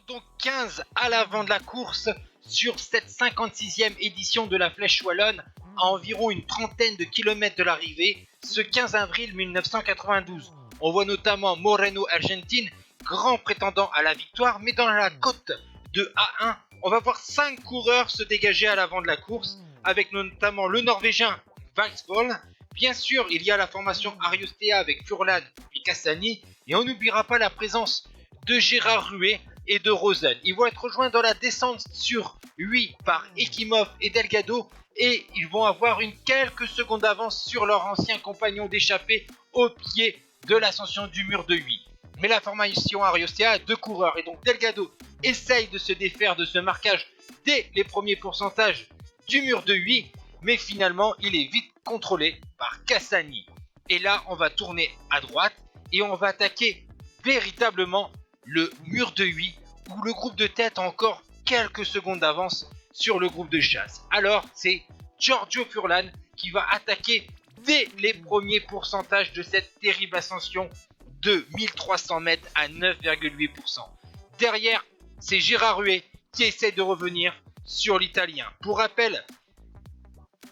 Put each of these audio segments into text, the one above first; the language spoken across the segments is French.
donc 15 à l'avant de la course sur cette 56e édition de la Flèche Wallonne, à environ une trentaine de kilomètres de l'arrivée, ce 15 avril 1992. On voit notamment Moreno Argentin, grand prétendant à la victoire, mais dans la cote de A1, on va voir 5 coureurs se dégager à l'avant de la course, avec notamment le Norvégien Valsvoll. Bien sûr, il y a la formation Ariostea avec Furlan puis Cassani, et on n'oubliera pas la présence de Gérard Ruet et de Rosen. Ils vont être rejoints dans la descente sur 8 par Ekimov et Delgado, et ils vont avoir une quelques secondes d'avance sur leur ancien compagnon d'échappée au pied de l'ascension du mur de 8. Mais la formation Ariostea a 2 coureurs, et donc Delgado essaye de se défaire de ce marquage dès les premiers pourcentages du mur de 8, mais finalement il est vite contrôlé par Cassani. Et là on va tourner à droite et on va attaquer véritablement le mur de 8, où le groupe de tête a encore quelques secondes d'avance sur le groupe de chasse. Alors c'est Giorgio Furlan qui va attaquer dès les premiers pourcentages de cette terrible ascension de 1300 mètres à 9,8%. Derrière, c'est Gérard Ruet qui essaie de revenir sur l'Italien. Pour rappel,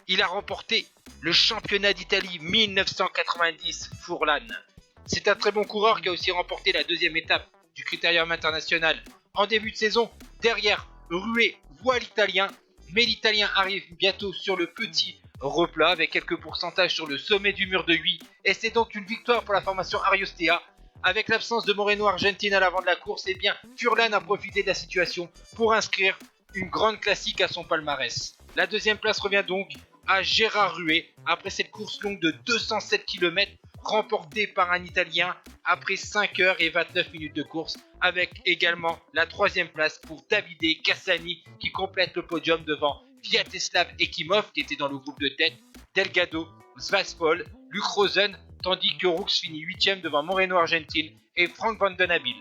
il a remporté le championnat d'Italie 1990, Furlan. C'est un très bon coureur qui a aussi remporté la deuxième étape du Critérium international en début de saison. Derrière, Ruet voit l'Italien, mais l'Italien arrive bientôt sur le petit replat avec quelques pourcentages sur le sommet du mur de 8, et c'est donc une victoire pour la formation Ariostea. Avec l'absence de Moreno Argentin à l'avant de la course, et bien Furlan a profité de la situation pour inscrire une grande classique à son palmarès. La deuxième place revient donc à Gérard Ruet après cette course longue de 207 km remportée par un Italien après 5 heures et 29 minutes de course, avec également la troisième place pour Davide Cassani qui complète le podium devant Vyacheslav Ekimov qui était dans le groupe de tête, Delgado, Valsvoll, Luc Rosen, tandis que Roux finit 8ème devant Moreno Argentin et Frank Van Den Habil.